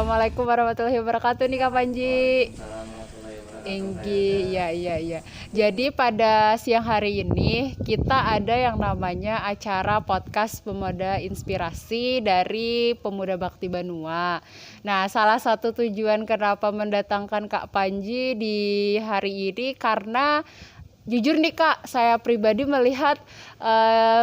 Assalamualaikum warahmatullahi wabarakatuh nih Kak Panji. Enggi, iya. Jadi pada siang hari ini kita ada yang namanya acara podcast Pemuda Inspirasi dari Pemuda Bakti Banua. Nah, salah satu tujuan kenapa mendatangkan Kak Panji di hari ini karena jujur nih Kak, saya pribadi melihat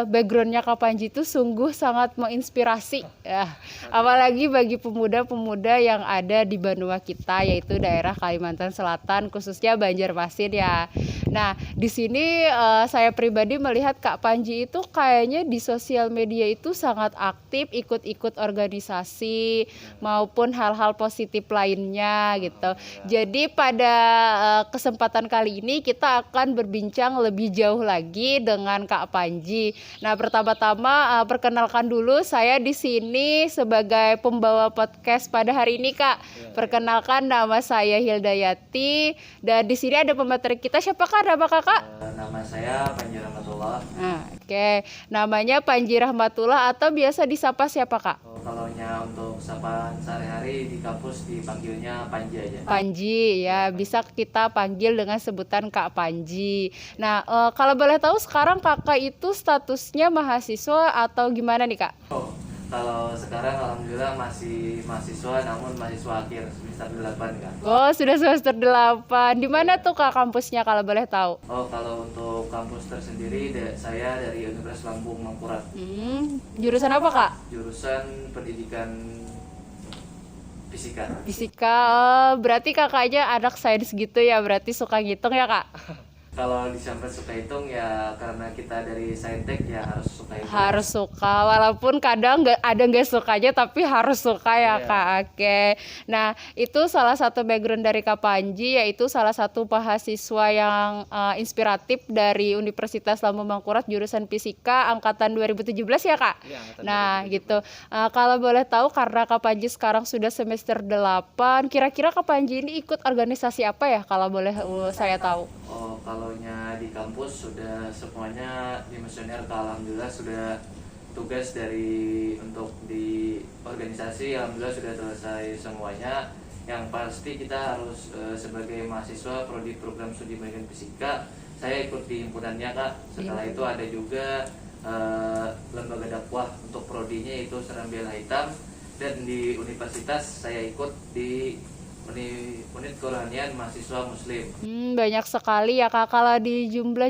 backgroundnya Kak Panji itu sungguh sangat menginspirasi ya. Apalagi bagi pemuda-pemuda yang ada di Banua kita, yaitu daerah Kalimantan Selatan, khususnya Banjarmasin ya. Nah, di sini saya pribadi melihat Kak Panji itu kayaknya di sosial media itu sangat aktif, ikut-ikut organisasi maupun hal-hal positif lainnya gitu. Jadi pada kesempatan kali ini kita akan berbincang lebih jauh lagi dengan Kak Panji. Nah, pertama-tama perkenalkan dulu saya di sini sebagai pembawa podcast pada hari ini, Kak. Perkenalkan, nama saya Hildayati dan di sini ada pemateri kita. Siapakah nama Kakak? Nama saya Panji Rahmatullah. Oke. Namanya Panji Rahmatullah atau biasa disapa siapa, Kak? Kalau untuk sapaan sehari-hari di kampus dipanggilnya Panji aja. Panji ya, bisa kita panggil dengan sebutan Kak Panji. Nah, kalau boleh tahu sekarang Kakak itu statusnya mahasiswa atau gimana nih, Kak? Kalau sekarang alhamdulillah masih mahasiswa, namun mahasiswa akhir semester 8 Kak. Oh, sudah semester 8. Di mana tuh Kak kampusnya kalau boleh tahu? Kalau untuk kampus tersendiri saya dari Universitas Lampung Mangkurat. Jurusan apa, Kak? Jurusan Pendidikan Fisika. Fisika. Berarti kakaknya anak sains gitu ya, berarti suka ngitung ya, Kak? Kalau disampai suka hitung ya karena kita dari Saintek ya harus suka hitung. Harus suka, walaupun kadang nggak sukanya tapi harus suka ya, Kak. Oke. Nah, itu salah satu background dari Kak Panji, yaitu salah satu mahasiswa yang inspiratif dari Universitas Lampung Mangkurat jurusan Fisika angkatan 2017 ya, Kak? Ya, Nah, gitu. Kalau boleh tahu karena Kak Panji sekarang sudah semester 8, kira-kira Kak Panji ini ikut organisasi apa ya kalau boleh saya tahu? Kalaunya di kampus sudah semuanya di misioner, alhamdulillah sudah tugas untuk di organisasi alhamdulillah sudah selesai semuanya. Yang pasti kita harus sebagai mahasiswa prodi program studi pendidikan fisika, saya ikut di himpunannya, Kak. Setelah itu ada juga lembaga dakwah untuk prodinya, yaitu Serambial Hitam, dan di universitas saya ikut di unit kerohanian mahasiswa muslim. Banyak sekali ya, Kak. Kalau di jumlah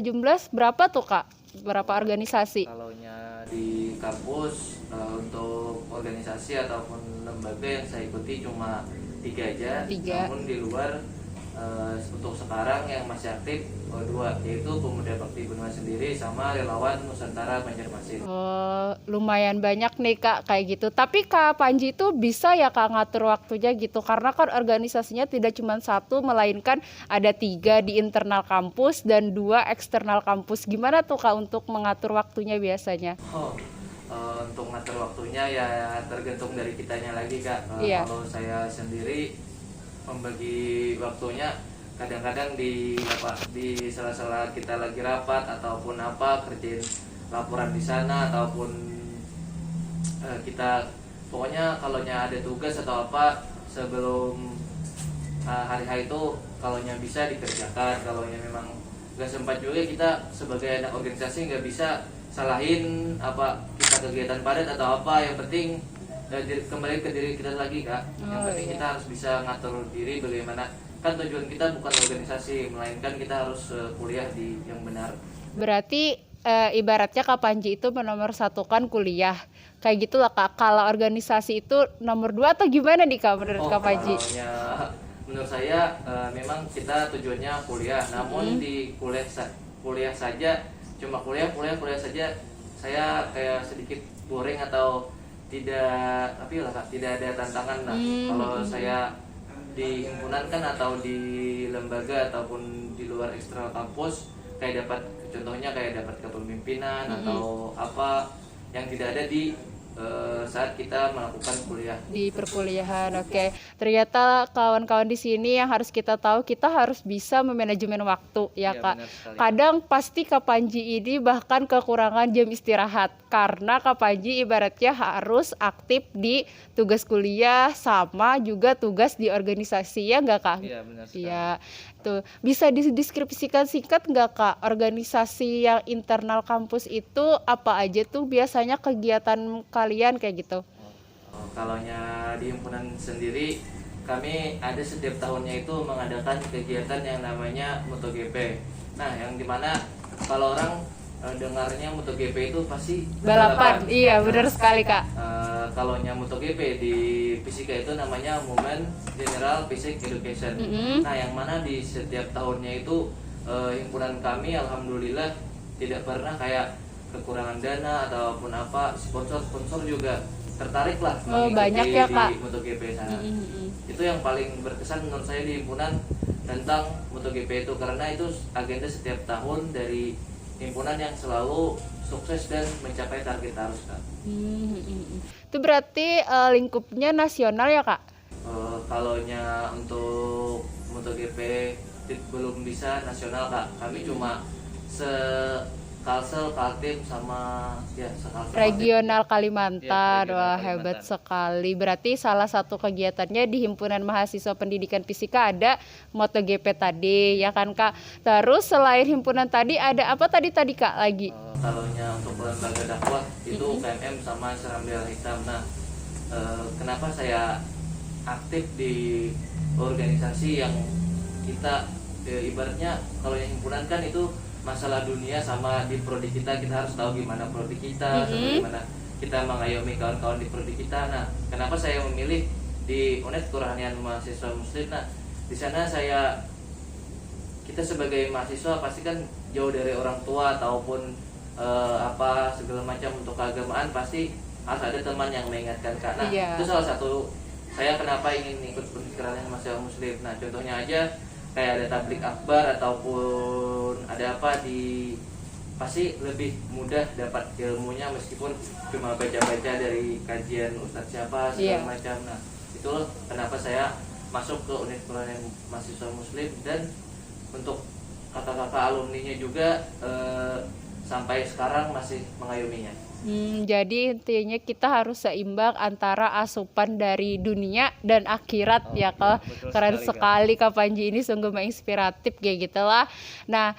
berapa tuh, Kak? Berapa organisasi? Kalaunya di kampus untuk organisasi ataupun lembaga yang saya ikuti cuma 3 aja. 3. Namun di luar untuk sekarang yang masih aktif 2, yaitu Pemuda Bakti Banua sendiri sama Relawan Nusantara Banjarmasin. Lumayan banyak nih, Kak, kayak gitu. Tapi Kak Panji itu bisa ya, Kak, ngatur waktunya gitu, karena kan organisasinya tidak cuma 1, melainkan ada 3 di internal kampus dan 2 eksternal kampus. Gimana tuh, Kak, untuk mengatur waktunya biasanya? Untuk ngatur waktunya ya tergantung dari kitanya lagi, Kak. Kalau saya sendiri membagi waktunya kadang-kadang di sela-sela kita lagi rapat ataupun kerjain laporan di sana, ataupun kita pokoknya kalaunya ada tugas atau sebelum hari itu kalaunya bisa dikerjakan. Kalaunya memang nggak sempat juga, kita sebagai anak organisasi nggak bisa salahin kita kegiatan padat atau yang penting kembali ke diri kita lagi, Kak. Yang penting kita harus bisa ngatur diri bagaimana, kan tujuan kita bukan organisasi, melainkan kita harus kuliah di yang benar. Berarti ibaratnya Kak Panji itu menomorsatukan kuliah kayak gitulah, Kak. Kalau organisasi itu nomor 2 atau gimana nih, Kak, menurut Kak Panji? Menurut saya memang kita tujuannya kuliah, namun di kuliah saja, cuma kuliah saja, saya kayak sedikit boring atau tidak ada tantangan lah. Kalau saya di himpunan kan atau di lembaga ataupun di luar eksternal kampus, kayak contohnya dapat kepemimpinan atau yang tidak ada di saat kita melakukan kuliah. Di perkuliahan. Oke. Ternyata kawan-kawan di sini yang harus kita tahu, kita harus bisa memanajemen waktu ya, Iya, Kak. benar sekali. Kadang pasti Kak Panji ini bahkan kekurangan jam istirahat karena Kak Panji ibaratnya harus aktif di tugas kuliah sama juga tugas di organisasi ya nggak, Kak? Iya, benar sekali. Iya. Tuh, bisa dideskripsikan singkat nggak, Kak, organisasi yang internal kampus itu apa aja tuh biasanya kegiatan kalian kayak gitu? Kalaunya di himpunan sendiri, kami ada setiap tahunnya itu mengadakan kegiatan yang namanya MotoGP. Nah, yang dimana kalau orang dengarnya MotoGP itu pasti Balapan. Iya, benar sekali, Kak. Kalaunya MotoGP di fisika itu namanya Movement General Physics Education. Nah, yang mana di setiap tahunnya itu himpunan kami alhamdulillah tidak pernah kayak kekurangan dana ataupun apa, sponsor juga tertarik lah banyak mengikuti ya, Kak. di MotoGP sana. Itu yang paling berkesan menurut saya di himpunan tentang MotoGP itu, karena itu agenda setiap tahun dari himpunan yang selalu sukses dan mencapai target harus, Kak. Itu berarti lingkupnya nasional ya, Kak? Kalaunya untuk MotoGP belum bisa nasional, Kak. Kami cuma Kalsel, Kaltim sama ya sekalsel. Regional Kalimantan. Ya, regional Wah, Kalimantan. hebat sekali. Berarti salah satu kegiatannya di Himpunan Mahasiswa Pendidikan Fisika ada MotoGP tadi, ya kan, Kak? Terus selain himpunan tadi ada apa tadi Kak lagi? Kalaunya untuk lembaga dakwah itu UKMM sama Seram Bendera Hitam. Nah, kenapa saya aktif di organisasi yang kita ibaratnya kalau yang himpunan kan itu masalah dunia sama di prodi kita harus tahu gimana prodi kita, sama gimana kita mengayomi kawan-kawan di prodi kita. Nah, kenapa saya memilih di UNED Kerohanian Mahasiswa Muslim? Nah, di sana kita sebagai mahasiswa pasti kan jauh dari orang tua ataupun apa segala macam untuk keagamaan, pasti harus ada teman yang mengingatkan, Kak. Nah, itu salah satu saya kenapa ingin ikut Kerohanian Mahasiswa Muslim. Nah, contohnya aja kayak ada tablik akbar ataupun ada apa pasti lebih mudah dapat ilmunya meskipun cuma baca-baca dari kajian ustadz siapa segala macam. Nah, itulah kenapa saya masuk ke unit Kerohanian Mahasiswa Muslim, dan untuk kakak-kakak alumninya juga sampai sekarang masih mengayominya. Jadi intinya kita harus seimbang antara asupan dari dunia dan akhirat ya, Kak. Keren sekali Kak Panji ini, sungguh menginspiratif kayak gitulah. Nah,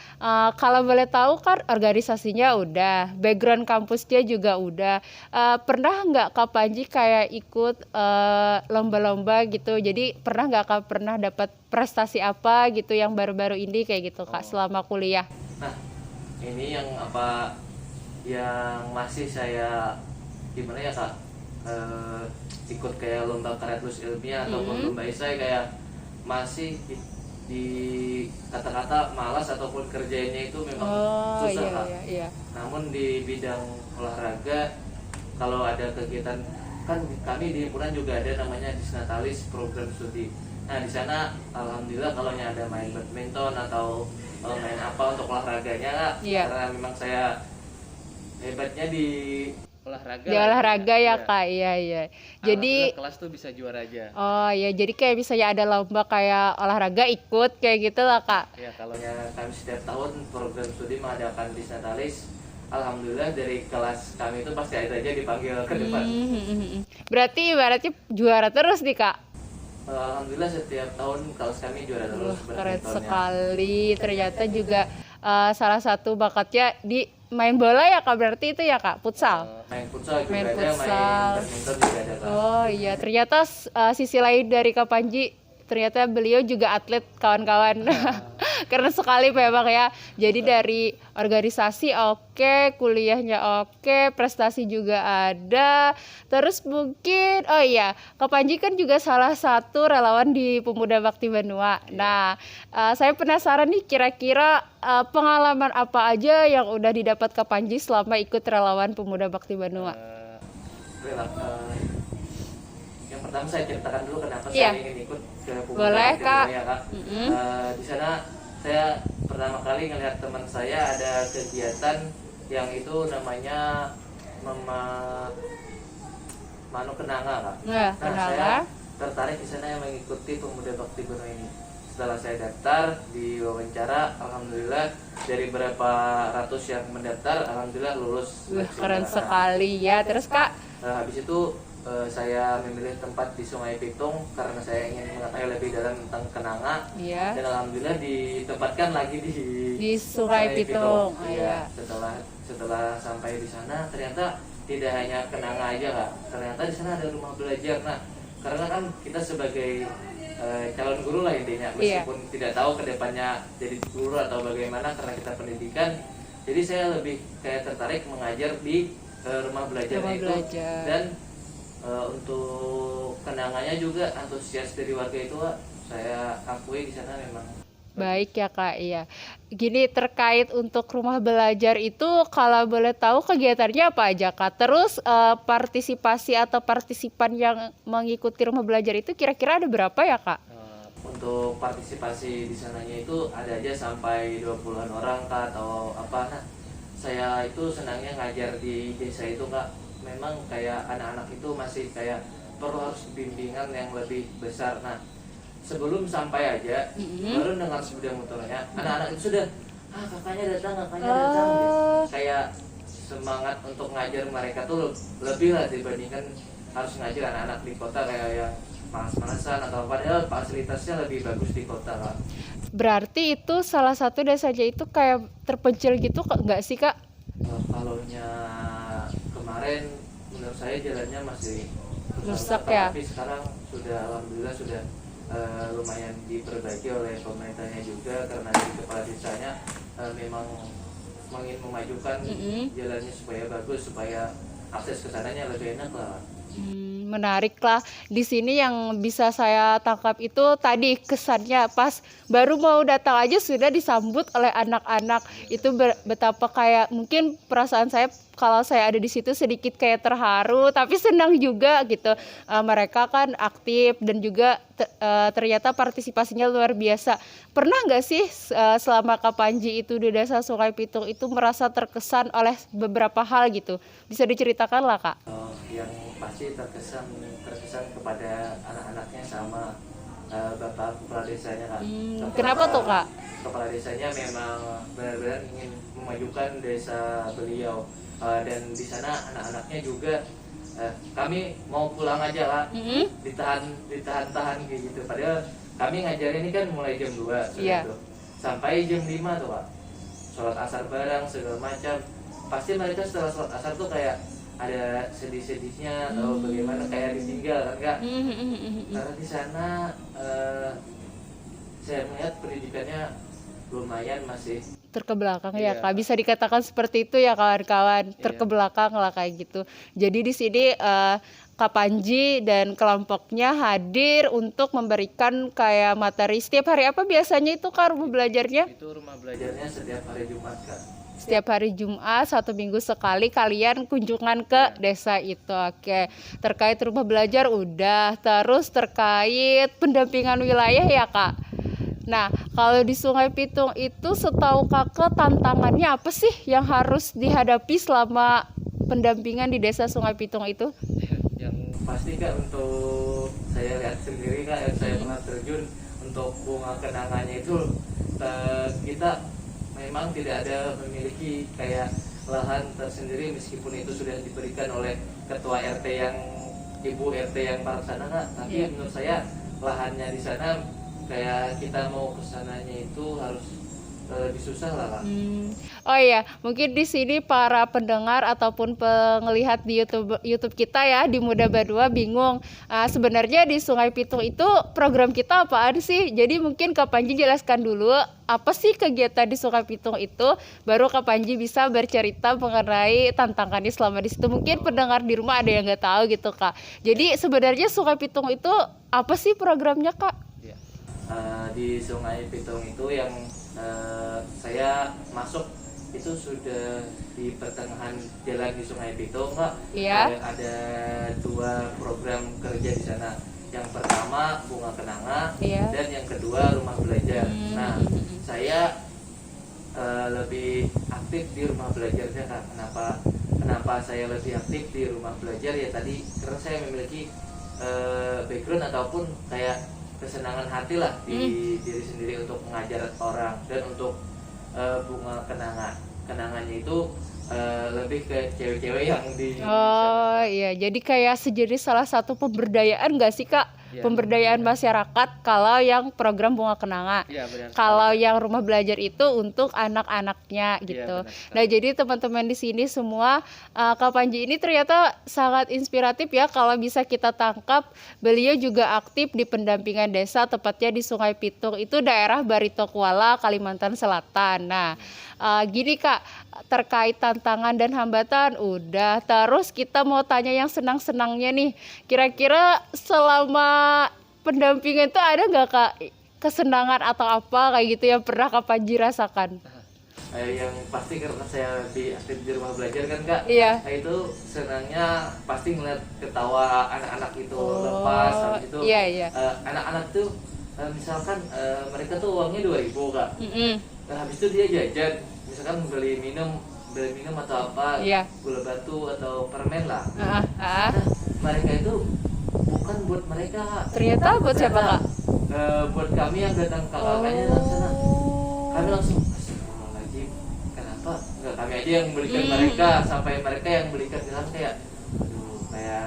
kalau boleh tahu kan organisasinya udah, background kampusnya juga udah. Pernah nggak Kak Panji kayak ikut lomba-lomba gitu? Jadi pernah nggak Kak dapat prestasi apa gitu yang baru-baru ini kayak gitu Kak selama kuliah? Nah, ini yang masih saya gimana ya, Kak, ikut kayak lomba karya tulis ilmiah ataupun lomba esai, kayak masih di kata-kata malas ataupun kerjainnya itu memang susah, Kak. Namun di bidang olahraga, kalau ada kegiatan, kan kami di himpunan juga ada namanya Disnatalis program studi. Nah, di sana alhamdulillah kalau ada main badminton atau main apa untuk olahraganya, Kak, karena memang saya hebatnya di olahraga. Di olahraga ya, Kak. Iya. Jadi kelas tuh bisa juara aja. Oh iya, jadi kayak misalnya ada lomba kayak olahraga ikut kayak gitu lah, Kak. Ya, kalau kami setiap tahun program studi mengadakan Disnatalis, alhamdulillah dari kelas kami itu pasti ada aja dipanggil ke depan. Berarti ibaratnya juara terus nih, Kak. Alhamdulillah setiap tahun kelas kami juara terus. Keren sekali. Ternyata juga salah satu bakatnya di main bola ya, Kak, berarti itu ya, Kak, futsal. Main futsal juga ada, main badminton juga ada, Kak. Oh iya, ternyata sisi lain dari Kak Panji, ternyata beliau juga atlet, kawan-kawan. Keren sekali memang ya. Jadi dari organisasi oke, kuliahnya oke, prestasi juga ada. Terus mungkin Kak Panji kan juga salah satu relawan di Pemuda Bakti Banua. Nah, saya penasaran nih, kira-kira pengalaman apa aja yang udah didapat Kak Panji selama ikut relawan Pemuda Bakti Banua? Yang pertama saya ceritakan dulu kenapa saya ingin ikut ke Pemuda Bakti Kak. Banua, Kak. Di sana saya pertama kali ngelihat teman saya ada kegiatan yang itu namanya Manu Kenanga Kak. Nah, Nah, Kenanga. saya tertarik di sana yang mengikuti Pemuda Bakti Benua ini. Setelah saya daftar di wawancara, alhamdulillah dari berapa ratus yang mendaftar, alhamdulillah lulus. Keren sekali ya. Terus Kak? Habis itu saya memilih tempat di Sungai Pitung karena saya ingin mengetahui lebih dalam tentang Kenanga. Iya. Dan alhamdulillah ditempatkan lagi Di Sungai Pitung. Iya. Setelah sampai di sana ternyata tidak hanya Kenanga aja Kak. Ternyata di sana ada rumah belajar. Nah, karena kan kita sebagai calon guru lah intinya, meskipun tidak tahu kedepannya jadi guru atau bagaimana karena kita pendidikan, jadi saya lebih kayak tertarik mengajar di rumah belajarnya itu. Dan untuk Kenanganya juga antusias dari warga itu Kak. Saya akui di sana memang baik ya Kak. Iya. Gini, terkait untuk rumah belajar itu kalau boleh tahu kegiatannya apa aja Kak? Terus partisipasi atau partisipan yang mengikuti rumah belajar itu kira-kira ada berapa ya Kak? Untuk partisipasi di sananya itu ada aja sampai 20-an orang Kak atau apa. Nah, saya itu senangnya ngajar di desa itu Kak. Memang kayak anak-anak itu masih kayak perlu harus bimbingan yang lebih besar. Nah, sebelum sampai aja baru dengar sepeda motornya, anak-anak itu sudah kakaknya datang gitu. Kayak semangat untuk ngajar mereka tuh lebih lah dibandingkan harus ngajar anak-anak di kota kayak yang malas-malasan atau padahal fasilitasnya lebih bagus di kota Kak. Berarti itu salah satu desanya itu kayak terpencil gitu nggak sih Kak? Kalaunya kemarin menurut saya jalannya masih rusak ya. Tapi sekarang sudah alhamdulillah sudah lumayan diperbaiki oleh pemerintahnya juga karena dari kepala desanya memang ingin memajukan jalannya supaya bagus, supaya akses ke sananya lebih enak lah. Menarik lah. Di sini yang bisa saya tangkap itu tadi kesannya pas baru mau datang aja sudah disambut oleh anak-anak. Itu betapa kayak mungkin perasaan saya kalau saya ada di situ sedikit kayak terharu tapi senang juga gitu. Mereka kan aktif dan juga ternyata partisipasinya luar biasa. Pernah nggak sih selama Kak Panji itu di Desa Sungai Pitung itu merasa terkesan oleh beberapa hal gitu? Bisa diceritakan lah Kak? Yang pasti terkesan kepada anak-anaknya sama Bapak Kepala Desanya Kak. Kenapa tuh Kak? Kepala Desanya memang benar-benar ingin memajukan desa beliau. Dan di sana anak-anaknya juga kami mau pulang aja Kak, ditahan kayak gitu. Padahal kami ngajar ini kan mulai jam 2 tuh, sampai jam 5 tuh Kak. Sholat asar bareng segala macam. Pasti mereka setelah sholat asar tuh kayak ada sedih-sedihnya atau bagaimana kayak ditinggal kan Kak. Karena di sana saya melihat pendidikannya lumayan masih terkebelakang ya Kak, bisa dikatakan seperti itu ya kawan-kawan, terkebelakang lah kayak gitu. Jadi di sini Kak Panji dan kelompoknya hadir untuk memberikan kayak materi. Setiap hari apa biasanya itu Kak rumah belajarnya? Itu rumah belajarnya setiap hari Jumat Kak. Setiap hari Jumat 1 minggu sekali kalian kunjungan ke desa itu. Oke. Terkait rumah belajar udah, terus terkait pendampingan wilayah ya Kak. Nah, kalau di Sungai Pitung itu setahu Kakak tantangannya apa sih yang harus dihadapi selama pendampingan di Desa Sungai Pitung itu? Yang pasti Kak, untuk saya lihat sendiri Kak, yang saya pernah terjun untuk bunga kenangannya itu kita memang tidak ada memiliki kayak lahan tersendiri meskipun itu sudah diberikan oleh ketua RT yang ibu RT yang pelaksana Kak. Tapi menurut saya lahannya di sana kayak kita mau kesananya itu harus lebih susah lah Kak. Oh iya, mungkin di sini para pendengar ataupun pengelihat di YouTube kita ya di Muda Banua bingung. Sebenarnya di Sungai Pitung itu program kita apaan sih? Jadi mungkin Kak Panji jelaskan dulu apa sih kegiatan di Sungai Pitung itu, baru Kak Panji bisa bercerita mengenai tantangannya selama di situ. Mungkin pendengar di rumah ada yang nggak tahu gitu Kak. Jadi sebenarnya Sungai Pitung itu apa sih programnya Kak? Di Sungai Pitung itu yang saya masuk itu sudah di pertengahan jalan di Sungai Pitung Kak. Ada 2 program kerja di sana. Yang pertama bunga kenanga dan yang kedua rumah belajar. Nah, saya lebih aktif di rumah belajarnya Kak. Kenapa saya lebih aktif di rumah belajar ya tadi karena saya memiliki background ataupun kayak kesenangan hati lah di diri sendiri untuk mengajar orang dan untuk bunga kenangannya itu lebih ke cewek-cewek yang di Oh iya, jadi kayak sejenis salah satu pemberdayaan nggak sih Kak? Ya, Pemberdayaan masyarakat kalau yang program Bunga Kenanga. ya, benar Kalau sekali, Kak. yang rumah belajar itu untuk anak-anaknya Iya, gitu. benar sekali. Nah, jadi teman-teman di sini semua Kak Panji ini ternyata sangat inspiratif ya kalau bisa kita tangkap. Beliau juga aktif di pendampingan desa tepatnya di Sungai Pitung. Itu daerah Barito Kuala, Kalimantan Selatan. Nah, gini Kak, terkait tantangan dan hambatan udah. Terus kita mau tanya yang senang-senangnya nih. Kira-kira selama pendampingan itu ada nggak Kak kesenangan atau apa kayak gitu yang pernah Kak Panji rasakan? Yang pasti karena saya lebih aktif di rumah belajar kan Kak. Iya. Nah, itu senangnya pasti ngeliat ketawa anak-anak itu lepas habis itu Iya, iya. anak-anak tuh misalkan mereka tuh uangnya 2.000 Kak. Mm-mm. Nah, habis itu dia jajan misalkan beli minum atau apa, Iya. gula batu atau permen lah. Ah, ah. Nah, mereka itu bukan buat mereka Kak. Ternyata buat siapa Kak? Buat kami yang datang kakaknya dari sana. Kami langsung astagfirullahaladzim, kenapa nggak kami aja yang belikan mereka, sampai mereka yang belikan dengan kayak aduh, kayak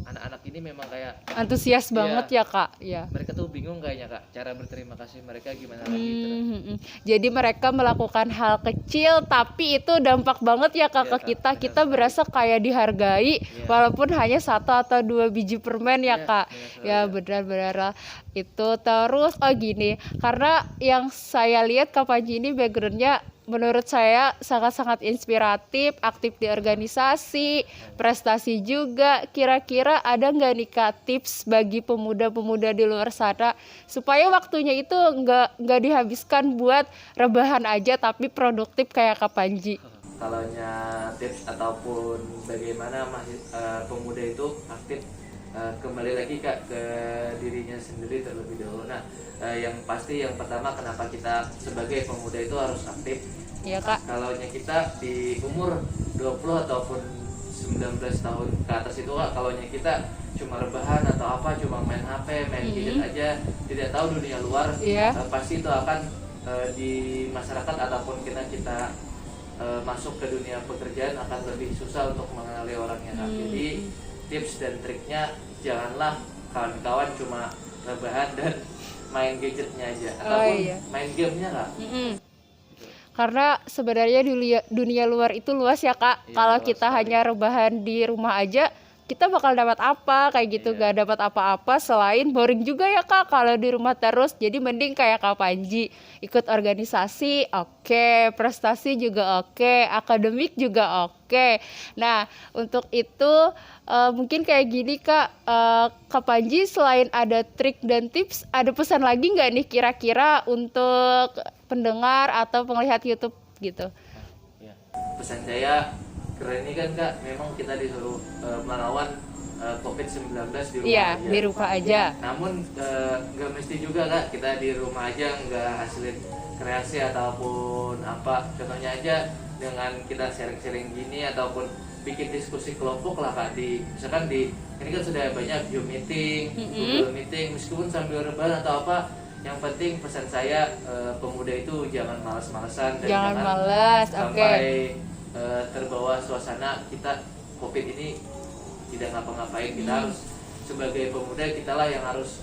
anak-anak ini memang kayak Antusias banget ya Kak. Ya. mereka tuh bingung kayaknya Kak cara berterima kasih mereka gimana lagi terus. Jadi mereka melakukan hal kecil tapi itu dampak banget ya Kak Iya, ke Kak, kita. benar Kita sekali. berasa kayak dihargai Iya. walaupun hanya 1 atau 2 biji permen ya Iya, Kak. benar sekali, Ya ya. benar-benar lah. Itu terus gini, karena yang saya lihat Kak Panji ini backgroundnya menurut saya sangat-sangat inspiratif, aktif di organisasi, prestasi juga. Kira-kira ada nggak nih Kak tips bagi pemuda-pemuda di luar sana supaya waktunya itu nggak dihabiskan buat rebahan aja tapi produktif kayak Kak Panji? Kalau tips ataupun bagaimana pemuda itu aktif, kembali lagi Kak ke dirinya sendiri terlebih dahulu. Nah, yang pasti yang pertama kenapa kita sebagai pemuda itu harus aktif. Iya Kak. Kalau kita di umur 20 ataupun 19 tahun ke atas itu Kak, kalau kita cuma rebahan atau apa, cuma main HP, main gadget aja, tidak tahu dunia luar, Iya. pasti itu akan di masyarakat ataupun kita masuk ke dunia pekerjaan akan lebih susah untuk mengenali orangnya Kak. Jadi tips dan triknya janganlah kawan-kawan cuma rebahan dan main gadgetnya aja ataupun iya. main gamenya Kak. Karena sebenarnya dunia luar itu luas ya Kak. Iya, Kalau luas kita sekali. hanya rebahan di rumah aja, kita bakal dapat apa kayak gitu. Iya. Gak dapat apa-apa selain boring juga ya Kak kalau di rumah terus. Jadi mending kayak Kak Panji, ikut organisasi oke, prestasi juga oke, akademik juga oke. Nah untuk itu mungkin kayak gini Kak, Kak Panji selain ada trik dan tips, ada pesan lagi nggak nih kira-kira untuk pendengar atau penglihat YouTube gitu? Ya. Pesan saya keren ini kan Kak, memang kita disuruh melawan COVID-19 di rumah Iya, aja. di rumah aja. Namun nggak mesti juga Kak, kita di rumah aja nggak hasilin kreasi ataupun apa. Contohnya aja dengan kita sharing-sharing gini ataupun bikin diskusi kelompok lah Kak, misalkan ini kan sudah banyak Zoom meeting, Google meeting, meskipun sambil rebahan atau apa. Yang penting pesan saya pemuda itu jangan malas-malesan dan Jangan malas, sampai terbawa suasana kita COVID ini tidak ngapa-ngapain. Kita harus sebagai pemuda kitalah yang harus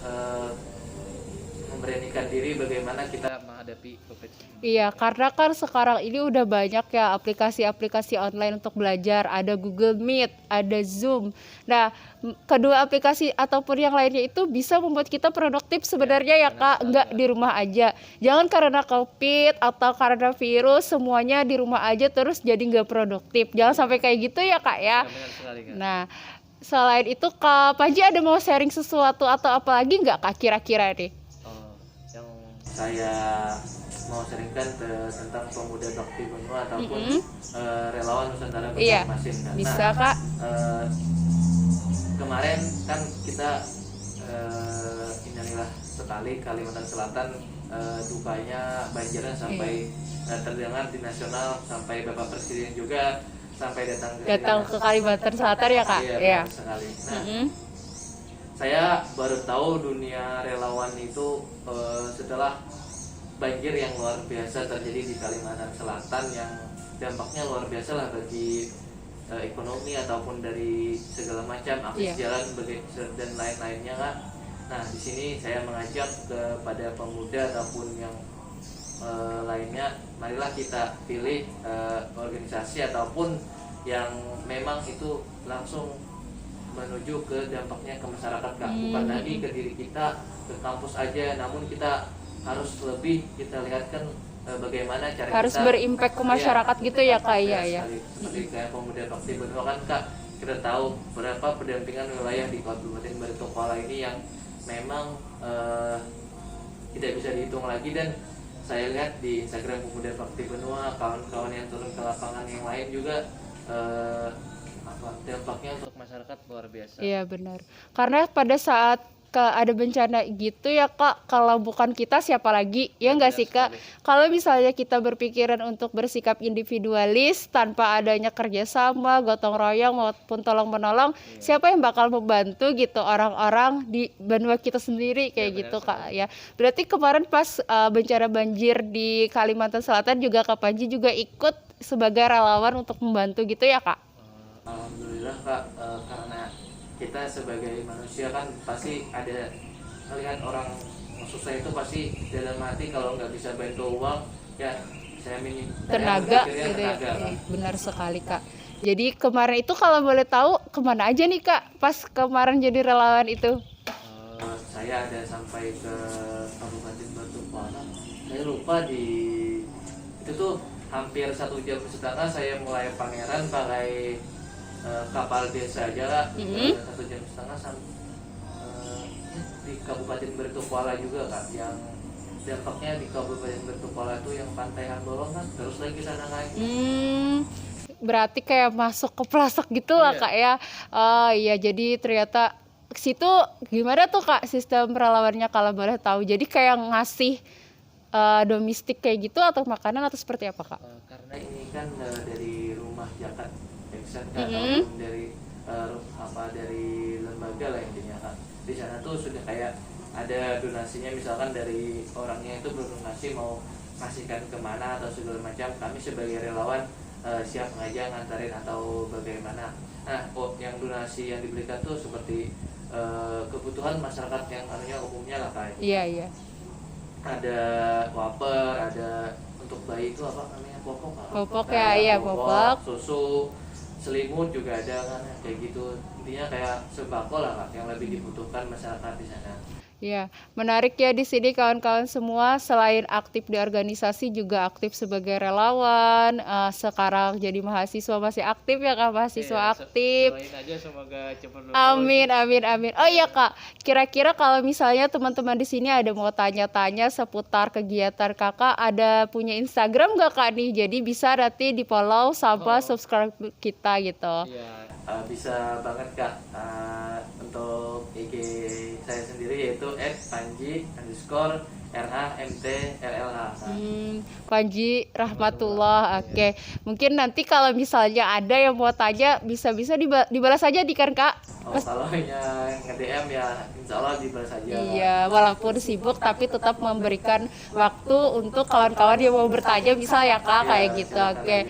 memberanikan diri bagaimana kita menghadapi COVID. Iya, karena kan sekarang ini udah banyak ya aplikasi-aplikasi online untuk belajar. Ada Google Meet, ada Zoom. Nah, kedua aplikasi ataupun yang lainnya itu bisa membuat kita produktif sebenarnya ya benar Kak, sekali, nggak Kak. di rumah aja. Jangan karena COVID atau karena virus semuanya di rumah aja terus jadi nggak produktif. Jangan sampai kayak gitu ya Kak ya. Ya, benar sekali Kak. Nah, selain itu Kak Panji ada mau sharing sesuatu atau apa lagi nggak Kak kira-kira nih? Yang saya mau sharingkan tentang pemuda bakti Benua ataupun relawan Nusantara Iya, Banjarmasin Kak. bisa Kak. Kemarin kan kita innalillah sekali Kalimantan Selatan dukanya banjirnya sampai terdengar di nasional, sampai Bapak Presiden juga sampai datang ke Kalimantan Selatan ya Kak? Iya, Iya. benar sekali. Nah, saya baru tahu dunia relawan itu setelah banjir yang luar biasa terjadi di Kalimantan Selatan, yang dampaknya luar biasa lah bagi ekonomi ataupun dari segala macam akses jalan dan lain-lainnya Kak. Nah, di sini saya mengajak kepada pemuda ataupun yang lainnya, marilah kita pilih organisasi ataupun yang memang itu langsung menuju ke dampaknya ke masyarakat Kak. Bukan lagi ke diri kita, ke kampus aja, namun kita harus lebih kita lihatkan bagaimana cara harus kita berimpact ke masyarakat gitu ya Kak ya. Seperti kayak pemuda bakti Benua kan Kak, kita tahu berapa pendampingan wilayah di Kabupaten Baritokwala ini yang memang tidak bisa dihitung lagi. Dan saya lihat di Instagram pemuda bakti Benua, kawan-kawan yang turun ke lapangan yang lain juga dampaknya untuk masyarakat luar biasa. Iya benar. Karena pada saat ada bencana gitu ya Kak, kalau bukan kita siapa lagi? Ya nggak sih Kak? Kalau misalnya kita berpikiran untuk bersikap individualis tanpa adanya kerjasama, gotong royong maupun tolong menolong, siapa yang bakal membantu gitu orang-orang di benua kita sendiri kayak gitu Kak ya. Berarti kemarin pas bencana banjir di Kalimantan Selatan juga Kak Panji juga ikut sebagai relawan untuk membantu gitu ya Kak? Alhamdulillah Kak, karena kita sebagai manusia kan pasti ada melihat orang susah itu pasti dalam hati kalau nggak bisa bantu uang ya saya tenaga gitu ya. Benar sekali Kak. Jadi kemarin itu kalau boleh tahu kemana aja nih Kak pas kemarin jadi relawan itu? Saya ada sampai ke Kabupaten Baritokwala. Saya lupa itu tuh hampir 1,5 jam saya mulai Pangeran pakai kapal desa aja 1,5 jam di Kabupaten Baritokwala juga Kak, yang dampaknya di Kabupaten Baritokwala itu yang Pantai Hambolong kan terus lagi sana lagi. Berarti kayak masuk ke pelosok gitu lah Kak ya. Oh iya, jadi ternyata situ gimana tuh Kak sistem relawannya kalau boleh tahu? Jadi kayak ngasih domestik kayak gitu atau makanan atau seperti apa Kak? Karena ini kan dari rumah zakat ataupun dari dari lembaga lah intinya Kak. Di sana tuh sudah kayak ada donasinya, misalkan dari orangnya itu berdonasi mau kasihkan kemana atau segala macam, kami sebagai relawan siap ngajak ngantarin atau bagaimana. Nah, yang donasi yang diberikan tuh seperti kebutuhan masyarakat yang umumnya lah Kak. Iya. Ada wafer, ada untuk bayi itu apa namanya, popok ya, iya popok, susu, selimut juga ada kan kayak gitu. Intinya kayak sembako lah Kak yang lebih dibutuhkan masyarakat di sana. Ya, menarik ya di sini kawan-kawan semua, selain aktif di organisasi juga aktif sebagai relawan. Sekarang jadi mahasiswa masih aktif ya Kak, mahasiswa aktif. Doain aja semoga cepat lulus. Amin. Oh iya Kak, kira-kira kalau misalnya teman-teman di sini ada mau tanya-tanya seputar kegiatan Kakak, ada punya Instagram nggak Kak nih? Jadi bisa nanti di follow sama subscribe kita gitu. Iya, bisa banget Kak. Untuk IG saya sendiri yaitu @panji_RHMTRLH. Panji Rahmatullah. Oke. Mungkin nanti kalau misalnya ada yang mau tanya bisa dibalas aja di kan Kak? Kalau yang nge-DM ya insya Allah dibalas aja. Iya, walaupun sibuk tapi tetap memberikan waktu untuk kawan-kawan yang mau bertanya bisa ya Kak kayak gitu. Oke.